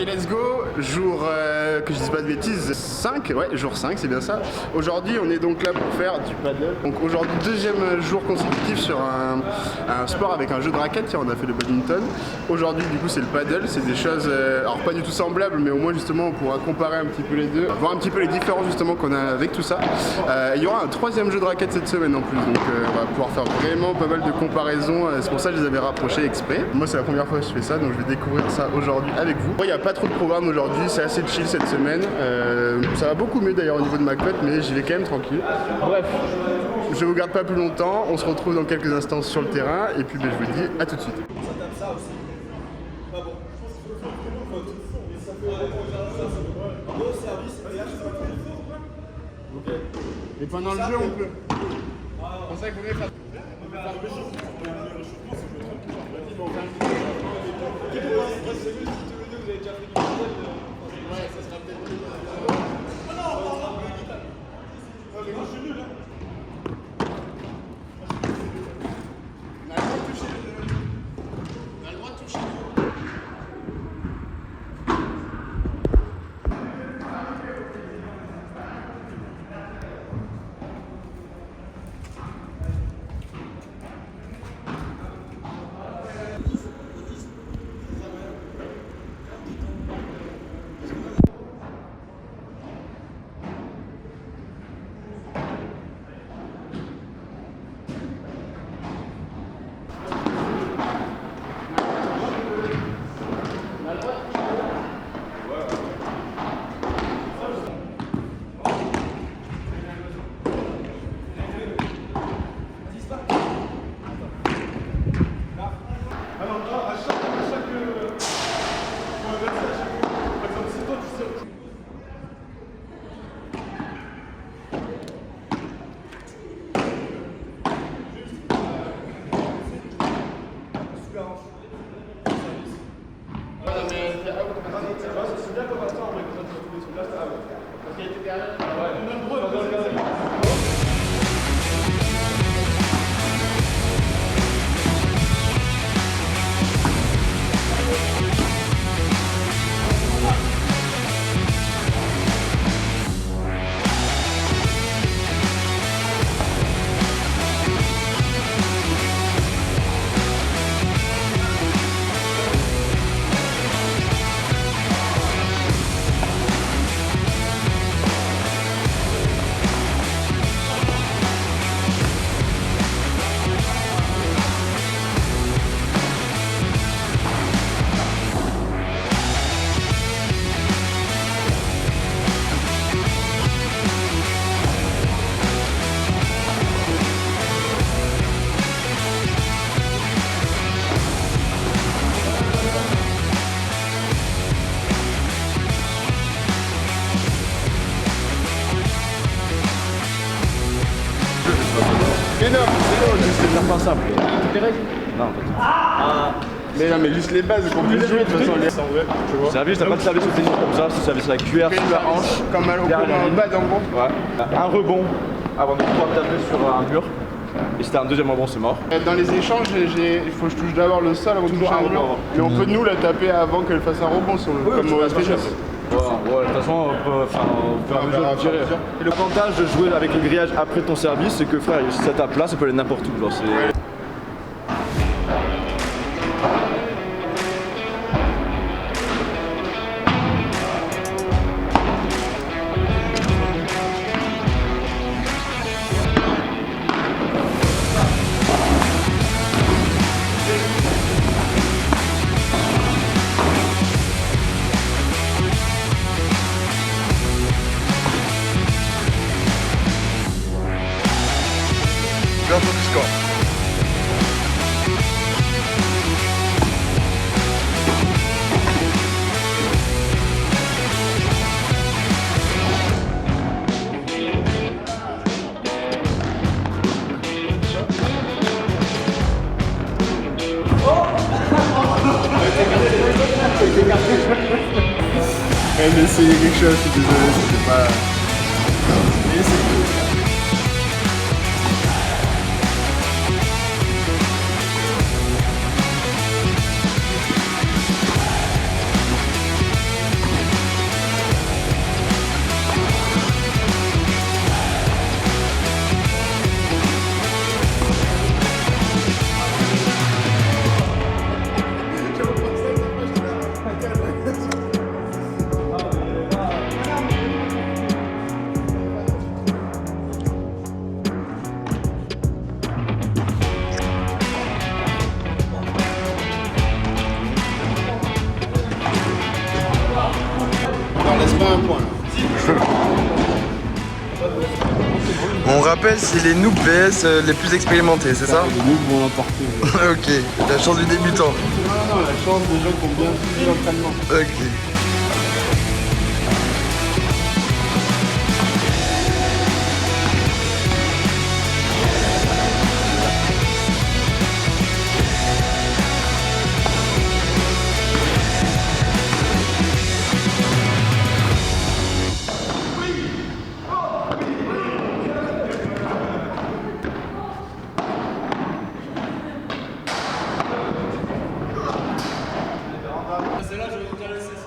let's go, jour, que je dise pas de bêtises, 5, ouais, jour 5, c'est bien ça. Aujourd'hui, on est donc là pour faire du paddle. Donc aujourd'hui, deuxième jour consécutif sur un sport avec un jeu de raquette. Tiens, on a fait le badminton. Aujourd'hui, du coup, c'est le paddle. C'est des choses, alors pas du tout semblables, mais au moins justement, on pourra comparer un petit peu les deux, voir un petit peu les différences justement qu'on a avec tout ça. Il y aura un troisième jeu de raquette cette semaine en plus, donc on va pouvoir faire vraiment pas mal de comparaisons. C'est pour ça que je les avais rapprochés exprès. Moi, c'est la première fois que je fais ça, donc je vais découvrir ça aujourd'hui avec vous. Il n'y a pas trop de programme aujourd'hui, c'est assez chill cette semaine. Ça va beaucoup mieux d'ailleurs au niveau de ma cote, mais j'y vais quand même tranquille. Bref, je vous garde pas plus longtemps, on se retrouve dans quelques instants sur le terrain, et puis je vous dis à tout de suite. Et pendant le jeu, on peut. C'est pour ça qu'il faut faire. Mais non, c'est de faire pas simple. Toutes les règles ? Non, pas tout. Mais non, mais juste les bases qu'on peut jouer de toute façon. Service, t'as pas de service au tennis comme ça, c'est service à la cuillère, sur la hanche. Comme un bad en gros. Ouais. Un rebond avant de pouvoir taper sur un mur. Et si t'as un deuxième rebond, c'est mort. Dans les échanges, il faut que je touche d'abord le sol avant de toucher un mur. Mais on peut nous la taper avant qu'elle fasse un rebond sur le comme au SPG. Ouais, de toute façon, on peut faire un mesure de tirer. Et le l'avantage de jouer avec le grillage après ton service, c'est que frère, si ça tape là, ça peut aller n'importe où. Genre, c'est... Bientôt du score. Elle essayait quelque chose, je suis désolé, c'était pas... Mais c'est cool. On rappelle, c'est les noobs PS les plus expérimentés, c'est ça? Les noobs vont l'emporter. Ok, la chance du débutant. Non, la chance des gens qui ont bien suivi l'entraînement. Ok.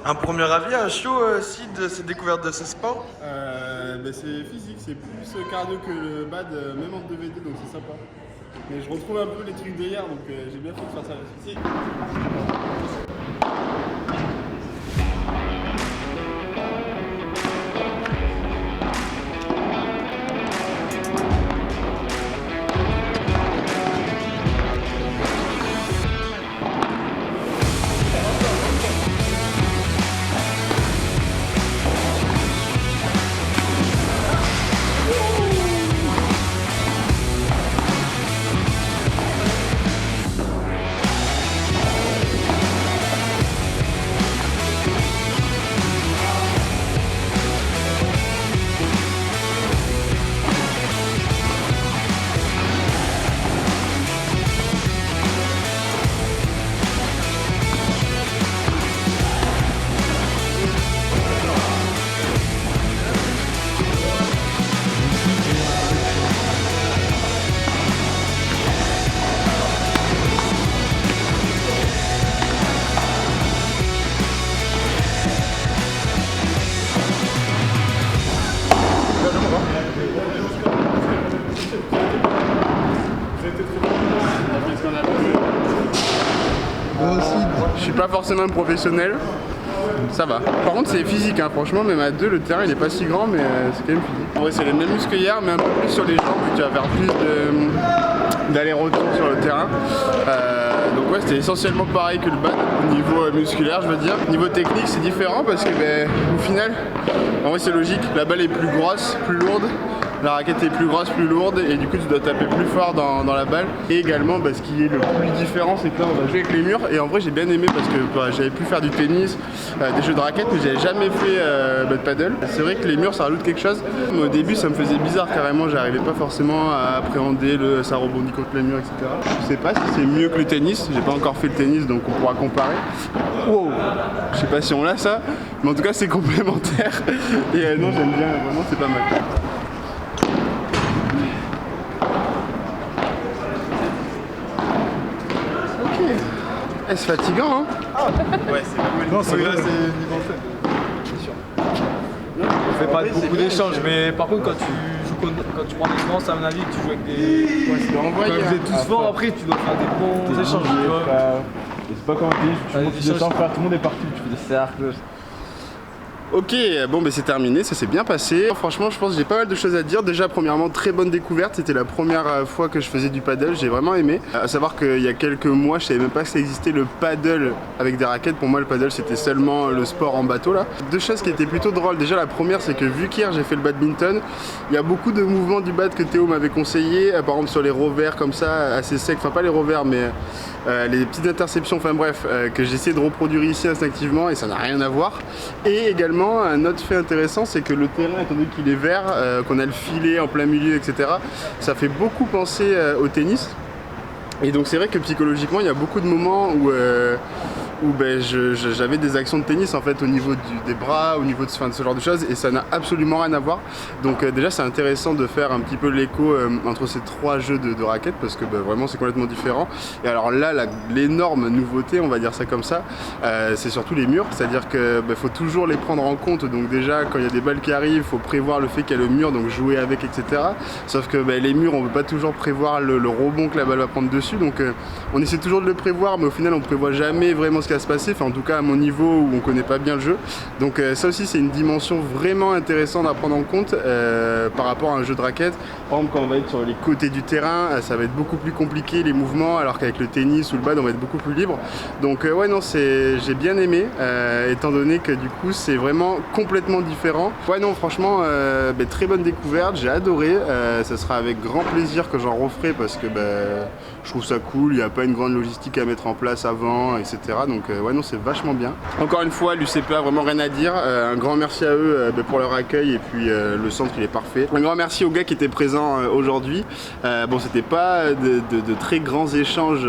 Un premier avis à chaud, Sid, de cette découverte de ce sport? C'est physique, c'est plus cardio que le bad, même en 2v2, donc c'est sympa. Mais je retrouve un peu les trucs d'hier, donc j'ai bien fait de faire ça aussi. Je suis pas forcément un professionnel, ça va. Par contre c'est physique, hein. Franchement même à 2 le terrain il est pas si grand mais c'est quand même physique. En vrai c'est les mêmes muscles qu'hier mais un peu plus sur les jambes vu que tu vas faire plus d'aller-retour sur le terrain. Donc ouais c'était essentiellement pareil que le bad au niveau musculaire je veux dire. Niveau technique c'est différent parce que au final, en vrai c'est logique, la balle est plus grosse, plus lourde. La raquette est plus grosse, plus lourde et du coup tu dois taper plus fort dans la balle. Et également ce qui est le plus différent c'est que là on va jouer avec les murs et en vrai j'ai bien aimé parce que j'avais pu faire du tennis, des jeux de raquettes mais j'avais jamais fait de paddle. C'est vrai que les murs ça rajoute quelque chose. Au début ça me faisait bizarre carrément, j'arrivais pas forcément à appréhender ça rebondit contre les murs etc. Je sais pas si c'est mieux que le tennis, j'ai pas encore fait le tennis donc on pourra comparer. Wow, je sais pas si on l'a ça, mais en tout cas c'est complémentaire et non j'aime bien, vraiment c'est pas mal. C'est fatigant, hein? Ouais, c'est pas mal. Non, c'est vrai, c'est niveau faible. C'est sûr. On fait pas beaucoup d'échanges, mais par contre, quand tu prends des séances, à mon avis, tu joues avec des. Ouais, c'est envoyé. Quand vous êtes tous forts, après, tu dois faire des bons échanges. C'est pas comme tu montes des échanges, tout le monde est parti, tu fais des cercles. Ok, bon c'est terminé, ça s'est bien passé. Franchement je pense que j'ai pas mal de choses à dire. Déjà premièrement très bonne découverte, c'était la première fois que je faisais du paddle, j'ai vraiment aimé. À savoir qu'il y a quelques mois je savais même pas que ça existait le paddle avec des raquettes. Pour moi le paddle c'était seulement le sport en bateau là. Deux choses qui étaient plutôt drôles, déjà la première c'est que vu qu'hier j'ai fait le badminton, il y a beaucoup de mouvements du bad que Théo m'avait conseillé, par exemple sur les revers comme ça, assez secs, enfin pas les revers mais les petites interceptions, enfin bref, que j'ai essayé de reproduire ici instinctivement et ça n'a rien à voir. Et également un autre fait intéressant c'est que le terrain étant donné qu'il est vert, qu'on a le filet en plein milieu etc, ça fait beaucoup penser au tennis. Et donc c'est vrai que psychologiquement il y a beaucoup de moments où j'avais des actions de tennis en fait au niveau des bras, au niveau de ce genre de choses et ça n'a absolument rien à voir. Donc déjà c'est intéressant de faire un petit peu l'écho entre ces trois jeux de raquettes parce que vraiment c'est complètement différent. Et alors là l'énorme nouveauté, on va dire ça comme ça, c'est surtout les murs, c'est-à-dire que faut toujours les prendre en compte. Donc déjà quand il y a des balles qui arrivent, il faut prévoir le fait qu'il y a le mur, donc jouer avec etc. Sauf que les murs on ne peut pas toujours prévoir le rebond que la balle va prendre dessus, donc on essaie toujours de le prévoir mais au final on ne prévoit jamais vraiment ce qui va se passer, enfin en tout cas à mon niveau où on connaît pas bien le jeu. Donc ça aussi c'est une dimension vraiment intéressante à prendre en compte par rapport à un jeu de raquette. Par exemple quand on va être sur les côtés du terrain, ça va être beaucoup plus compliqué les mouvements, alors qu'avec le tennis ou le bad on va être beaucoup plus libre. Donc ouais non, j'ai bien aimé, étant donné que du coup c'est vraiment complètement différent. Ouais non franchement très bonne découverte, j'ai adoré, ça sera avec grand plaisir que j'en referai parce que je trouve ça cool, il n'y a pas une grande logistique à mettre en place avant, etc. Donc ouais non, c'est vachement bien. Encore une fois, l'UCPA, vraiment rien à dire. Un grand merci à eux pour leur accueil et puis le centre il est parfait. Un grand merci aux gars qui étaient présents aujourd'hui. Bon, c'était pas de très grands échanges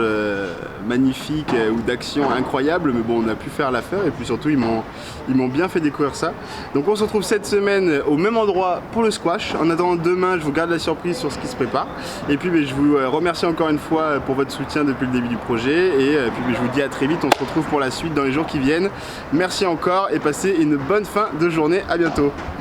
magnifiques ou d'actions incroyables, mais bon, on a pu faire l'affaire et puis surtout ils m'ont bien fait découvrir ça. Donc on se retrouve cette semaine au même endroit pour le squash. En attendant demain, je vous garde la surprise sur ce qui se prépare. Et puis je vous remercie encore une fois pour votre soutien depuis le début du projet et puis je vous dis à très vite, on se retrouve pour la suite dans les jours qui viennent. Merci encore et passez une bonne fin de journée, à bientôt.